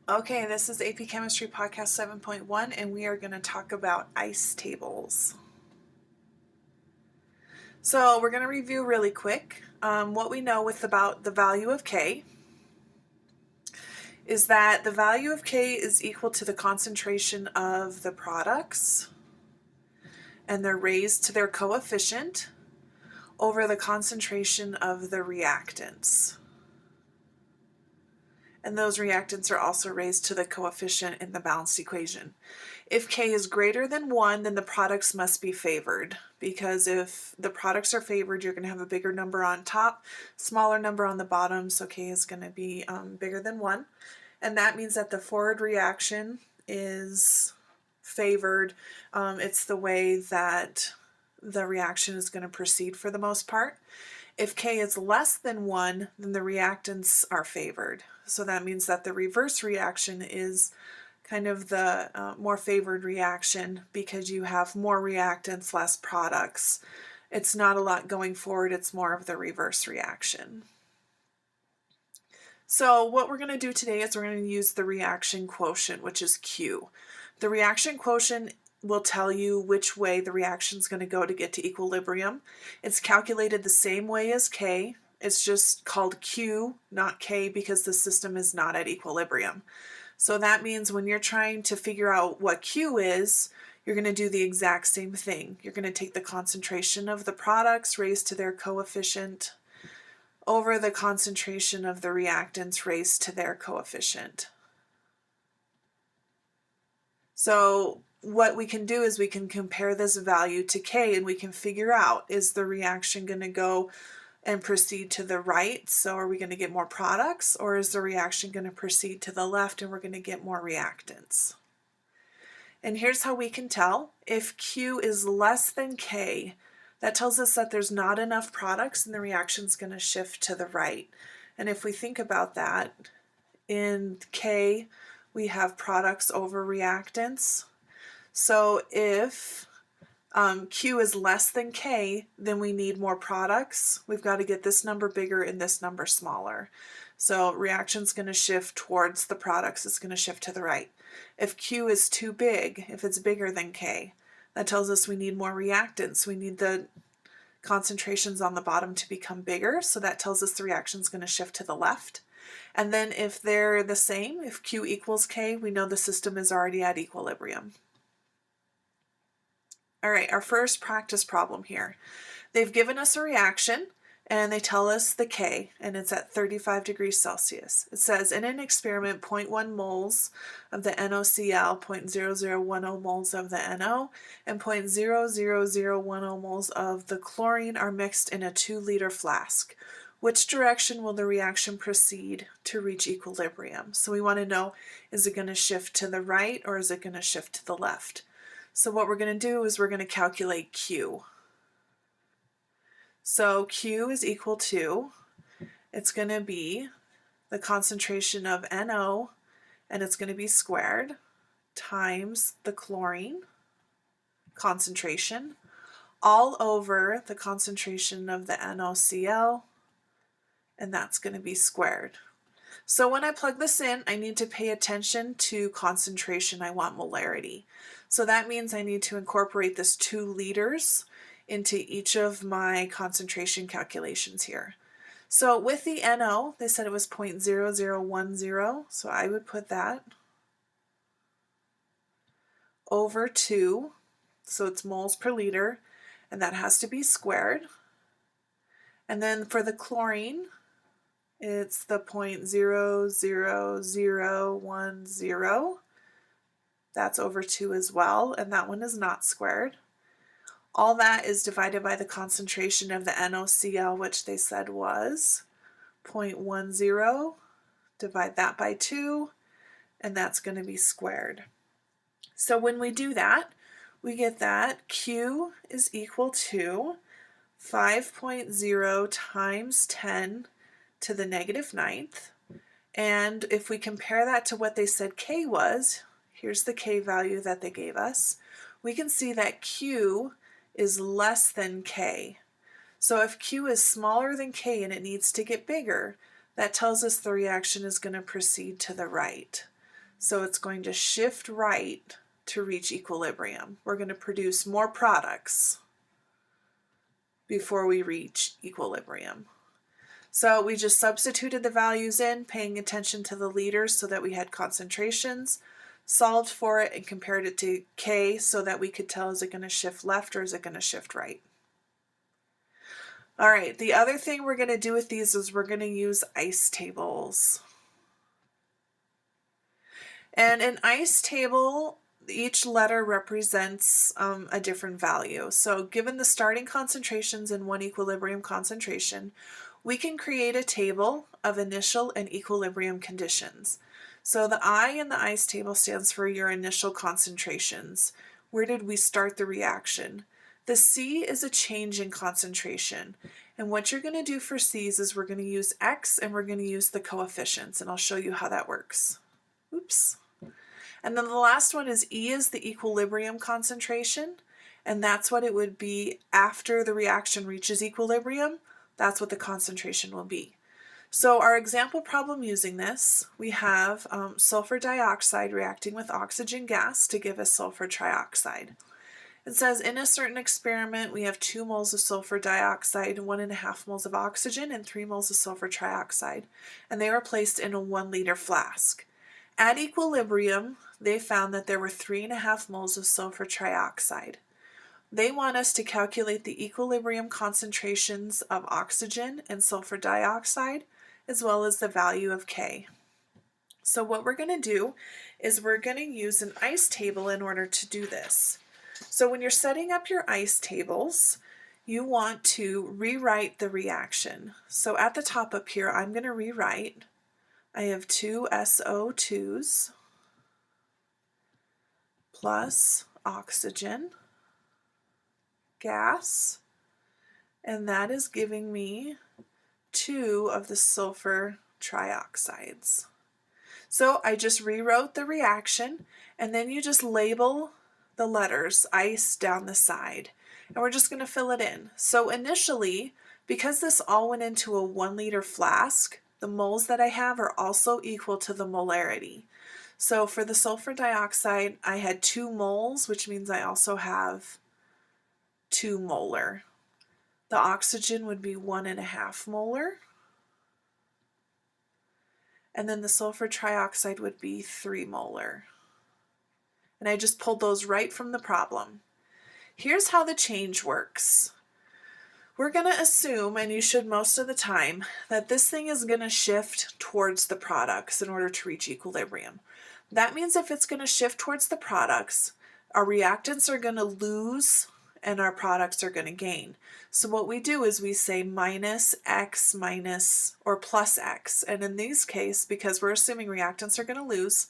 Okay, this is AP Chemistry Podcast 7.1, and we are going to talk about ice tables. So we're going to review really quick what we know about the value of K is that the value of K is equal to the concentration of the products, and they're raised to their coefficient over the concentration of the reactants. And those reactants are also raised to the coefficient in the balanced equation. If K is greater than 1, then the products must be favored, because if the products are favored, you're going to have a bigger number on top, smaller number on the bottom, so K is going to be bigger than 1. And that means that the forward reaction is favored. It's the way that the reaction is going to proceed for the most part. If K is less than 1, then the reactants are favored. So that means that the reverse reaction is kind of the more favored reaction because you have more reactants, less products. It's not a lot going forward, it's more of the reverse reaction. So what we're going to do today is we're going to use the reaction quotient, which is Q. The reaction quotient will tell you which way the reaction is going to go to get to equilibrium. It's calculated the same way as K. It's just called Q, not K, because the system is not at equilibrium. So that means when you're trying to figure out what Q is, you're going to do the exact same thing. You're going to take the concentration of the products raised to their coefficient over the concentration of the reactants raised to their coefficient. So what we can do is we can compare this value to K and we can figure out, is the reaction going to go and proceed to the right, so are we going to get more products, or is the reaction going to proceed to the left and we're going to get more reactants? And here's how we can tell. If Q is less than K, that tells us that there's not enough products and the reaction's going to shift to the right. And if we think about that, in K we have products over reactants. So if Q is less than K, then we need more products. We've got to get this number bigger and this number smaller. So reaction's going to shift towards the products. It's going to shift to the right. If Q is too big, if it's bigger than K, that tells us we need more reactants. We need the concentrations on the bottom to become bigger. So that tells us the reaction's going to shift to the left. And then if they're the same, if Q equals K, we know the system is already at equilibrium. All right, our first practice problem here. They've given us a reaction and they tell us the K, and it's at 35 degrees Celsius. It says in an experiment 0.1 moles of the NaCl, 0.0010 moles of the NO, and 0.00010 moles of the chlorine are mixed in a 2-liter flask. Which direction will the reaction proceed to reach equilibrium? So we want to know, is it going to shift to the right or is it going to shift to the left? So what we're going to do is we're going to calculate Q. So Q is equal to, it's going to be the concentration of NO, and it's going to be squared, times the chlorine concentration, all over the concentration of the NaCl, and that's going to be squared. So when I plug this in, I need to pay attention to concentration. I want molarity. So that means I need to incorporate this 2 liters into each of my concentration calculations here. So with the NO, they said it was 0.0010, so I would put that over 2, so it's moles per liter, and that has to be squared. And then for the chlorine, it's the 0.00010. That's over 2 as well, and that one is not squared. All that is divided by the concentration of the NaCl, which they said was 0.10. Divide that by 2, and that's going to be squared. So when we do that, we get that Q is equal to 5.0 times 10 to the -9th. And if we compare that to what they said K was, here's the K value that they gave us, we can see that Q is less than K. So if Q is smaller than K and it needs to get bigger, that tells us the reaction is going to proceed to the right. So it's going to shift right to reach equilibrium. We're going to produce more products before we reach equilibrium. So we just substituted the values in, paying attention to the liters so that we had concentrations, solved for it, and compared it to K so that we could tell, is it going to shift left or is it going to shift right? All right, the other thing we're going to do with these is we're going to use ice tables. And an ice table, each letter represents a different value. So given the starting concentrations in one equilibrium concentration, we can create a table of initial and equilibrium conditions. So the I in the ice table stands for your initial concentrations. Where did we start the reaction? The C is a change in concentration. And what you're going to do for C's is we're going to use X and we're going to use the coefficients, and I'll show you how that works. Oops. And then the last one is E is the equilibrium concentration, and that's what it would be after the reaction reaches equilibrium. That's what the concentration will be. So our example problem using this, we have sulfur dioxide reacting with oxygen gas to give us sulfur trioxide. It says in a certain experiment we have 2 moles of sulfur dioxide, 1.5 moles of oxygen, and 3 moles of sulfur trioxide, and they were placed in a 1-liter flask. At equilibrium, they found that there were 3.5 moles of sulfur trioxide. They want us to calculate the equilibrium concentrations of oxygen and sulfur dioxide, as well as the value of K. So what we're going to do is we're going to use an ice table in order to do this. So when you're setting up your ice tables, you want to rewrite the reaction. So at the top up here, I'm going to rewrite. I have 2 SO2s plus oxygen gas, and that is giving me 2 of the sulfur trioxides. So I just rewrote the reaction, and then you just label the letters ice down the side, and we're just going to fill it in. So initially, because this all went into a 1-liter flask, the moles that I have are also equal to the molarity. So for the sulfur dioxide, I had 2 moles, which means I also have 2 molar. The oxygen would be 1.5 molar. And then the sulfur trioxide would be 3 molar. And I just pulled those right from the problem. Here's how the change works. We're going to assume, and you should most of the time, that this thing is going to shift towards the products in order to reach equilibrium. That means if it's going to shift towards the products, our reactants are going to lose and our products are going to gain. So what we do is we say minus X minus or plus X. And in this case, because we're assuming reactants are going to lose,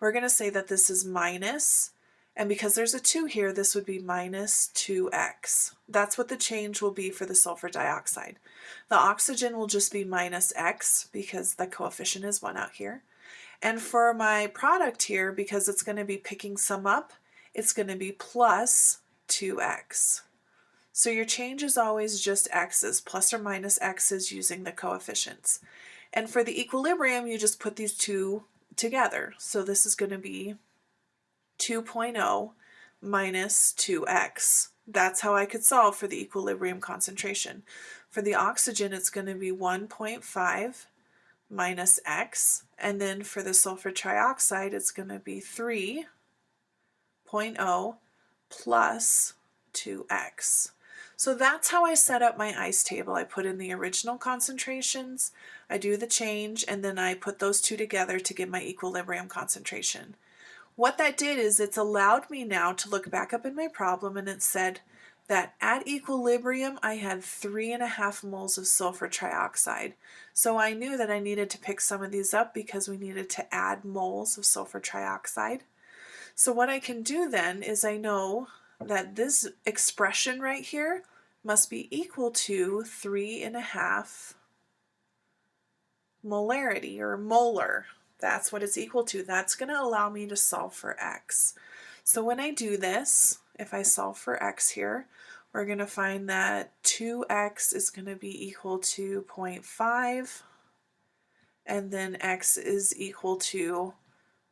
we're going to say that this is minus, and because there's a 2 here, this would be minus 2X. That's what the change will be for the sulfur dioxide. The oxygen will just be minus X because the coefficient is 1 out here. And for my product here, because it's going to be picking some up, it's going to be plus 2X. So your change is always just X's, plus or minus X's using the coefficients. And for the equilibrium, you just put these two together. So this is going to be 2.0 minus 2X. That's how I could solve for the equilibrium concentration. For the oxygen, it's going to be 1.5 minus X. And then for the sulfur trioxide, it's going to be 3.0 plus 2X. So that's how I set up my ice table. I put in the original concentrations, I do the change, and then I put those two together to get my equilibrium concentration. What that did is it's allowed me now to look back up in my problem, and it said that at equilibrium I had 3.5 moles of sulfur trioxide. So I knew that I needed to pick some of these up because we needed to add moles of sulfur trioxide. So what I can do then is I know that this expression right here must be equal to 3.5 molarity or molar. That's what it's equal to. That's going to allow me to solve for X. So when I do this, if I solve for X here, we're going to find that 2X is going to be equal to 0.5, and then X is equal to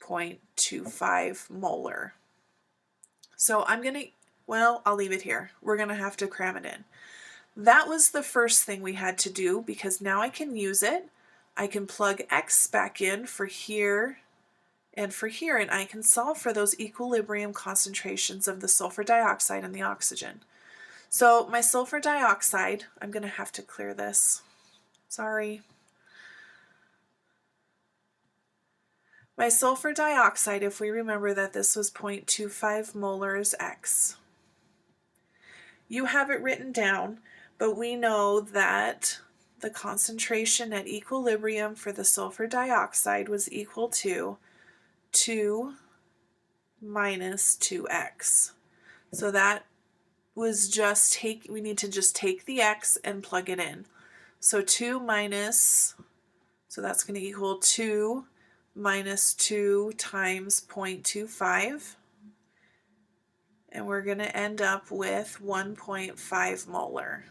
0.25 molar. So I'm going to, well, I'll leave it here. We're going to have to cram it in. That was the first thing we had to do, because now I can use it. I can plug X back in for here and for here, and I can solve for those equilibrium concentrations of the sulfur dioxide and the oxygen. So my sulfur dioxide, I'm going to have to clear this. Sorry. My sulfur dioxide, if we remember that this was 0.25 molar, is X. You have it written down, but we know that the concentration at equilibrium for the sulfur dioxide was equal to 2 minus 2x. So that was just we need to just take the x and plug it in. So 2 minus, so that's going to equal 2 minus 2 times 0.25. And we're going to end up with 1.5 molar.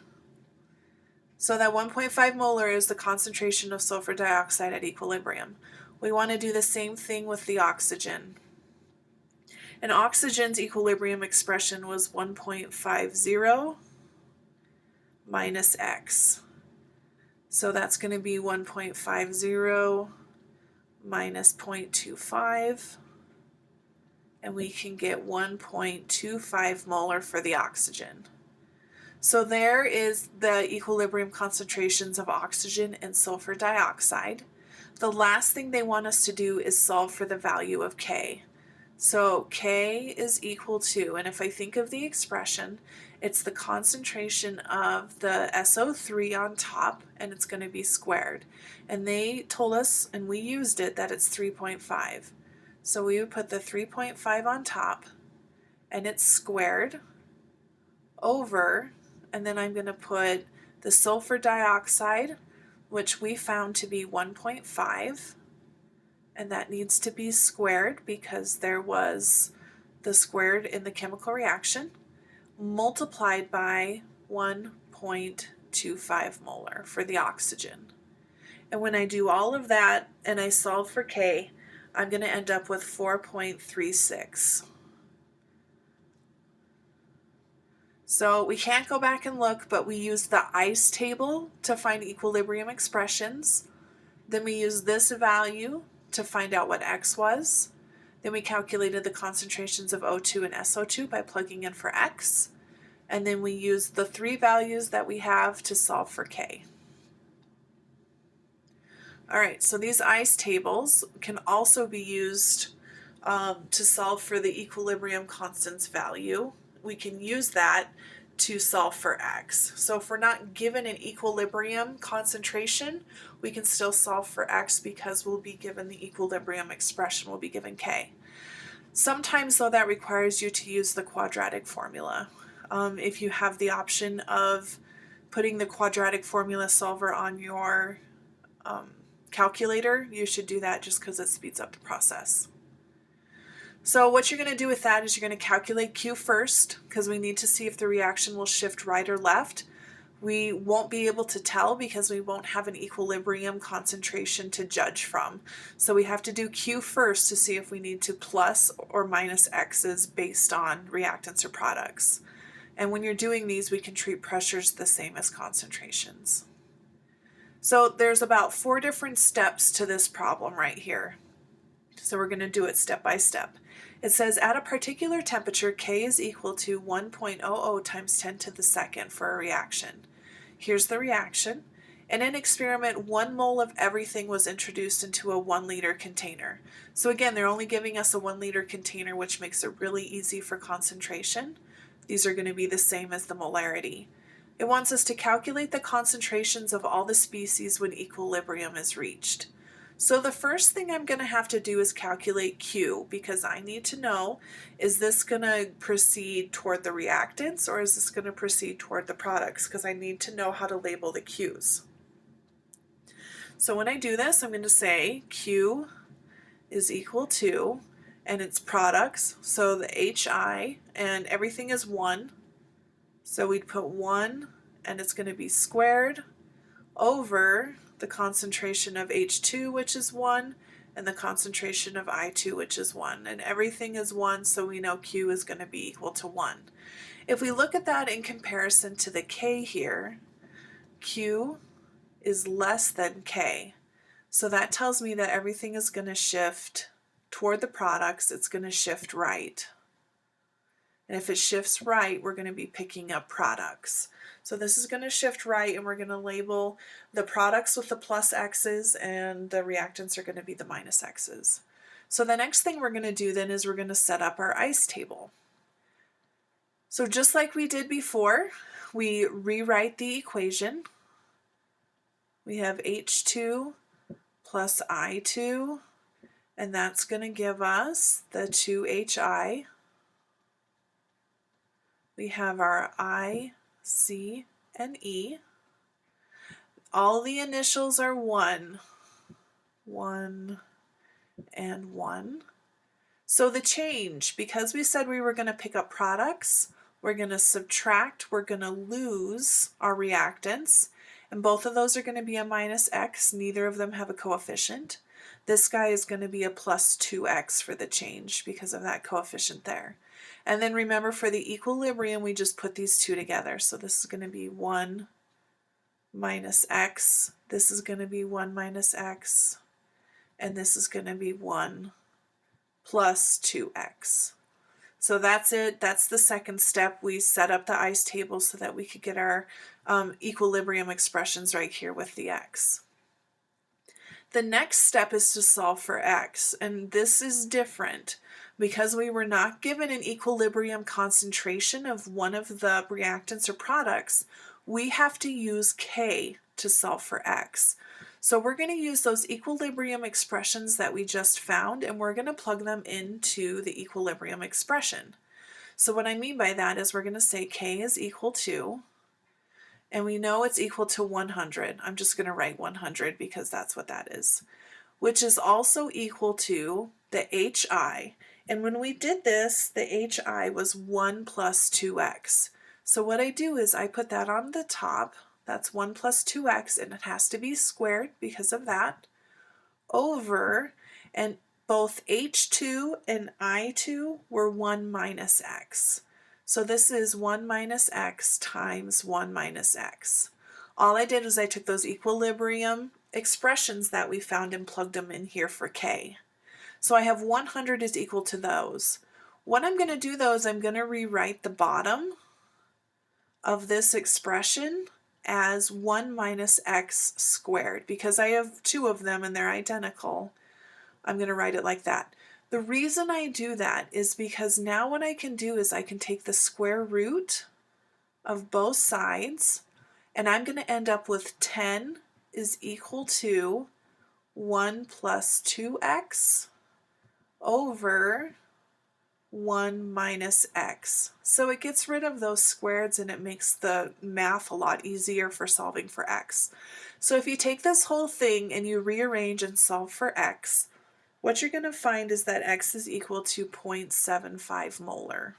So that 1.5 molar is the concentration of sulfur dioxide at equilibrium. We want to do the same thing with the oxygen. And oxygen's equilibrium expression was 1.50 minus x. So that's going to be 1.50 minus 0.25. And we can get 1.25 molar for the oxygen. So there is the equilibrium concentrations of oxygen and sulfur dioxide. The last thing they want us to do is solve for the value of K. So K is equal to, and if I think of the expression, it's the concentration of the SO3 on top, and it's going to be squared. And they told us, and we used it, that it's 3.5. So we would put the 3.5 on top, and it's squared over, and then I'm going to put the sulfur dioxide, which we found to be 1.5, and that needs to be squared because there was the squared in the chemical reaction, multiplied by 1.25 molar for the oxygen. And when I do all of that and I solve for K, I'm going to end up with 4.36. So we can't go back and look, but we use the ICE table to find equilibrium expressions. Then we use this value to find out what X was. Then we calculated the concentrations of O2 and SO2 by plugging in for X. And then we used the three values that we have to solve for K. All right, so these ICE tables can also be used to solve for the equilibrium constants value. We can use that to solve for X. So if we're not given an equilibrium concentration, we can still solve for X because we'll be given the equilibrium expression, we'll be given K. Sometimes, though, that requires you to use the quadratic formula. If you have the option of putting the quadratic formula solver on your calculator, you should do that just because it speeds up the process. So what you're going to do with that is you're going to calculate Q first, because we need to see if the reaction will shift right or left. We won't be able to tell because we won't have an equilibrium concentration to judge from. So we have to do Q first to see if we need to plus or minus X's based on reactants or products. And when you're doing these, we can treat pressures the same as concentrations. So there's about 4 different steps to this problem right here. So we're going to do it step by step. It says at a particular temperature, K is equal to 1.00 times 10 to the second for a reaction. Here's the reaction. In an experiment, 1 mole of everything was introduced into a 1 liter container. So again, they're only giving us a 1 liter container, which makes it really easy for concentration. These are going to be the same as the molarity. It wants us to calculate the concentrations of all the species when equilibrium is reached. So the first thing I'm going to have to do is calculate Q, because I need to know, is this going to proceed toward the reactants or is this going to proceed toward the products? Because I need to know how to label the Q's. So when I do this, I'm going to say Q is equal to, and it's products, so the HI, and everything is 1. So we'd put 1, and it's going to be squared over the concentration of H2, which is 1, and the concentration of I2, which is 1. And everything is 1, so we know Q is going to be equal to 1. If we look at that in comparison to the K here, Q is less than K. So that tells me that everything is going to shift toward the products. It's going to shift right. And if it shifts right, we're going to be picking up products. So this is going to shift right, and we're going to label the products with the plus X's, and the reactants are going to be the minus X's. So the next thing we're going to do then is we're going to set up our ICE table. So just like we did before, we rewrite the equation. We have H2 plus I2, and that's going to give us the 2HI. We have our I, C, and E. All the initials are 1, 1, and 1. So the change, because we said we were going to pick up products, we're going to subtract, we're going to lose our reactants, and both of those are going to be a minus X. Neither of them have a coefficient. This guy is going to be a plus 2X for the change because of that coefficient there. And then remember, for the equilibrium, we just put these two together. So this is going to be 1 minus X. This is going to be 1 minus X. And this is going to be 1 plus 2X. So that's it. That's the second step. We set up the ICE table so that we could get our equilibrium expressions right here with the X. The next step is to solve for X, and this is different because we were not given an equilibrium concentration of one of the reactants or products. We have to use K to solve for X. So we're going to use those equilibrium expressions that we just found, and we're going to plug them into the equilibrium expression. So what I mean by that is we're going to say K is equal to, and we know it's equal to 100. I'm just going to write 100 because that's what that is, which is also equal to the HI. And when we did this, the HI was 1 plus 2X. So what I do is I put that on the top. That's 1 plus 2X, and it has to be squared because of that, over, and both H2 and I2 were 1 minus X. So this is 1 minus X times 1 minus X. All I did was I took those equilibrium expressions that we found and plugged them in here for K. So I have 100 is equal to those. What I'm going to do though is I'm going to rewrite the bottom of this expression as 1 minus X squared. Because I have two of them and they're identical, I'm going to write it like that. The reason I do that is because now what I can do is I can take the square root of both sides, and I'm going to end up with 10 is equal to 1 plus 2X over 1 minus X. So it gets rid of those squareds and it makes the math a lot easier for solving for X. So if you take this whole thing and you rearrange and solve for X, what you're going to find is that X is equal to 0.75 molar.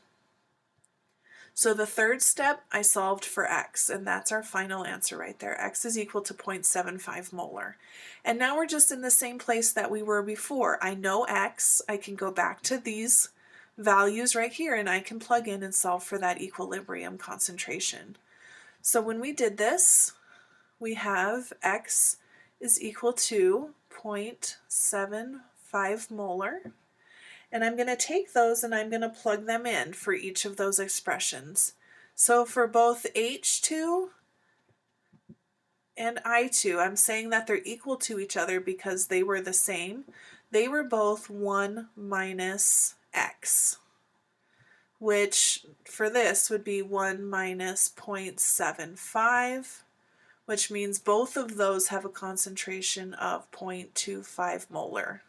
So the third step, I solved for X, and that's our final answer right there. X is equal to 0.75 molar. And now we're just in the same place that we were before. I know X, I can go back to these values right here, and I can plug in and solve for that equilibrium concentration. So when we did this, we have X is equal to 0.75 molar, and I'm going to take those and I'm going to plug them in for each of those expressions. So for both H2 and I2, I'm saying that they're equal to each other because they were the same. They were both 1 minus X, which for this would be 1 minus 0.75, which means both of those have a concentration of 0.25 molar.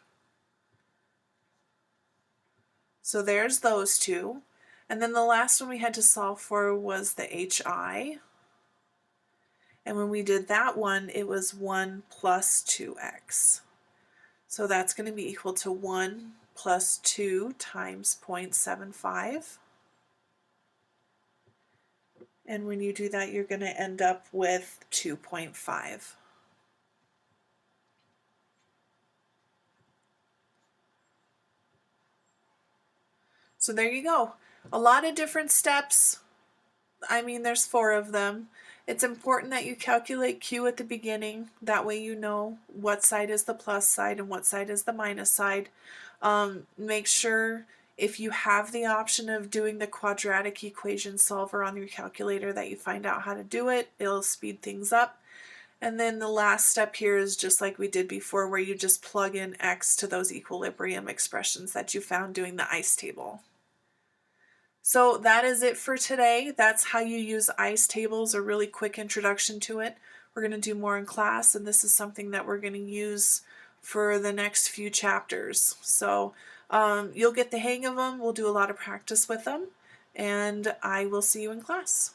So there's those two. And then the last one we had to solve for was the HI. And when we did that one, it was 1 plus 2X. So that's going to be equal to 1 plus 2 times 0.75. And when you do that, you're going to end up with 2.5. So there you go. A lot of different steps. I mean, there's 4 of them. It's important that you calculate Q at the beginning. That way you know what side is the plus side and what side is the minus side. Make sure if you have the option of doing the quadratic equation solver on your calculator that you find out how to do it. It'll speed things up. And then the last step here is just like we did before, where you just plug in X to those equilibrium expressions that you found doing the ICE table. So that is it for today. That's how you use ICE tables, a really quick introduction to it. We're going to do more in class, and this is something that we're going to use for the next few chapters. So you'll get the hang of them. We'll do a lot of practice with them, and I will see you in class.